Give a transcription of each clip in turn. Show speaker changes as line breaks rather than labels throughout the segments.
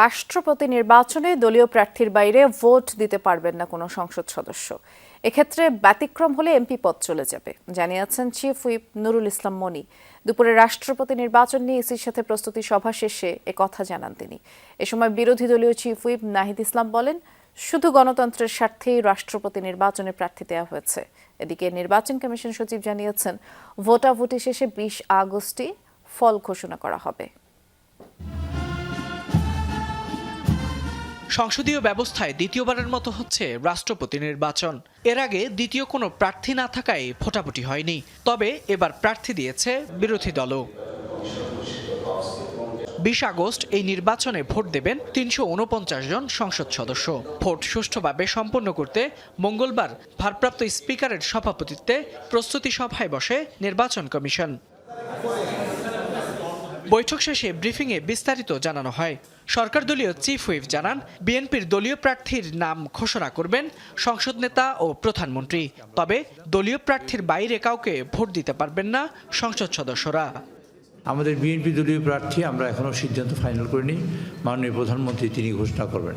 রাষ্ট্রপতি নির্বাচনে দলীয় প্রার্থীর বাইরে ভোট দিতে পারবেন না কোনো সংসদ সদস্য। এক্ষেত্রে ব্যতিক্রম হলে এমপি পদ চলে যাবে, জানিয়েছেন চিফ হুইপ নুরুল ইসলাম মনি। দুপুরে রাষ্ট্রপতি নির্বাচন নিয়ে ইসির সাথে প্রস্তুতি সভা শেষে একথা জানান তিনি। এ সময় বিরোধী দলীয় চিফ হুইপ নাহিদ ইসলাম বলেন, শুধু গণতন্ত্রের স্বার্থেই রাষ্ট্রপতি নির্বাচনে প্রার্থী দেওয়া হয়েছে। এদিকে নির্বাচন কমিশন সচিব জানিয়েছেন, ভোটাভুটি শেষে 20 আগস্টই ফল ঘোষণা করা হবে।
সংসদীয় ব্যবস্থায় দ্বিতীয়বারের মতো হচ্ছে রাষ্ট্রপতি নির্বাচন। এর আগে দ্বিতীয় কোনো প্রার্থী না থাকায় ভোটাভুটি হয়নি, তবে এবার প্রার্থী দিয়েছে বিরোধী দলও। 20 আগস্ট এই নির্বাচনে ভোট দেবেন 349 জন সংসদ সদস্য। ভোট সুষ্ঠুভাবে সম্পন্ন করতে মঙ্গলবার ভারপ্রাপ্ত স্পিকারের সভাপতিত্বে প্রস্তুতি সভায় বসে নির্বাচন কমিশন। বৈঠক শেষে ব্রিফিংয়ে বিস্তারিত জানানো হয়। সরকার দলীয় চিফ হুইপ জানান, বিএনপির দলীয় প্রার্থীর নাম ঘোষণা করবেন সংসদ নেতা ও প্রধানমন্ত্রী, তবে দলীয় প্রার্থীর বাইরে কাউকে ভোট দিতে পারবেন না সংসদ সদস্যরা।
আমাদের বিএনপি দলীয় প্রার্থী আমরা এখনও সিদ্ধান্ত ফাইনাল করিনি। মাননীয় প্রধানমন্ত্রী তিনি ঘোষণা করবেন।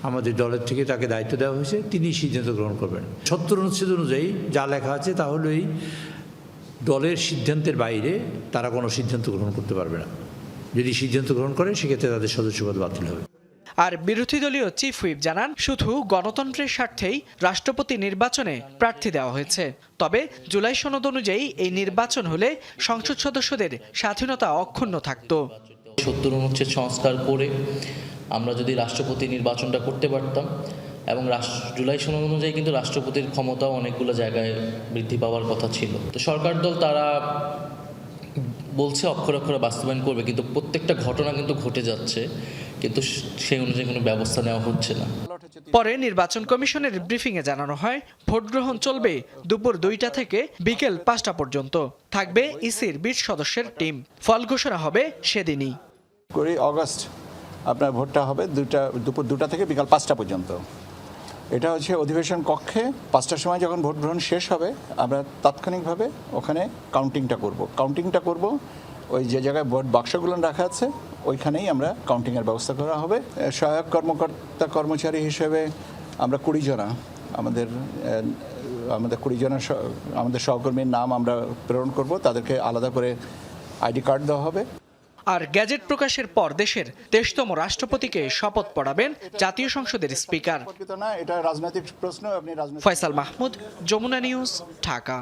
আমাদের দলের থেকে তাকে দায়িত্ব দেওয়া হয়েছে, তিনি সিদ্ধান্ত গ্রহণ করবেন। 70 অনুচ্ছেদ অনুযায়ী যা লেখা আছে তা হলোই দলের সিদ্ধান্তের বাইরে তারা কোনো সিদ্ধান্ত গ্রহণ করতে পারবে না। যদি সিদ্ধান্ত গ্রহণ করে সেক্ষেত্রে তাদের সদস্যপদ বাতিল হবে।
আর বিরোধী দলীয় চিফ হুইপ জানান, শুধু গণতন্ত্রের স্বার্থেই রাষ্ট্রপতি নির্বাচনে প্রার্থী দেওয়া হয়েছে। তবে জুলাই সনদ অনুযায়ী এই নির্বাচন হলে সংসদ সদস্যদের স্বাধীনতা অক্ষুণ্ণ থাকত।
70 অনুচ্ছেদ সংস্কার করে আমরা যদি রাষ্ট্রপতি নির্বাচনটা করতে পারতাম, এবং জুলাই সনদ অনুযায়ী কিন্তু রাষ্ট্রপতির ক্ষমতাও অনেকগুলো জায়গায় বৃদ্ধি পাওয়ার কথা ছিল। তো সরকার দল তারা বলছে অক্ষরে অক্ষরে বাস্তবায়ন করবে, কিন্তু প্রত্যেকটা ঘটনা কিন্তু ঘটে যাচ্ছে, কিন্তু সেই অনুযায়ী কোনো ব্যবস্থা নেওয়া হচ্ছে না।
পরে নির্বাচন কমিশনের ব্রিফিংয়ে জানানো হয়, ভোট গ্রহণ চলবে দুপুর 2টা থেকে বিকেল 5টা পর্যন্ত। থাকবে ইসির 20 সদস্যের টিম। ফল ঘোষণা হবে সেদিনই।
20 আগস্ট আপনার ভোটটা হবে দুপুর 2টা থেকে বিকাল 5টা পর্যন্ত। এটা হচ্ছে অধিবেশন কক্ষে 5টার সময় যখন ভোট গ্রহণ শেষ হবে, আমরা তাৎক্ষণিকভাবে ওখানে কাউন্টিংটা করব। ওই যে জায়গায় ভোট বাক্সগুলো রাখা আছে ওইখানেই আমরা কাউন্টিংয়ের ব্যবস্থা করা হবে। সহায়ক কর্মকর্তা কর্মচারী হিসেবে আমরা 20 জনা আমাদের 20 জনা আমাদের সহকর্মীর নাম আমরা প্রেরণ করব। তাদেরকে আলাদা করে আইডি কার্ড দেওয়া হবে।
আর গ্যাজেট প্রকাশের পর দেশের 23তম রাষ্ট্রপতিকে শপথ পড়াবেন জাতীয় সংসদের স্পিকার।
এটা রাজনৈতিক প্রশ্ন।
ফয়সাল মাহমুদ, যমুনা নিউজ, ঢাকা।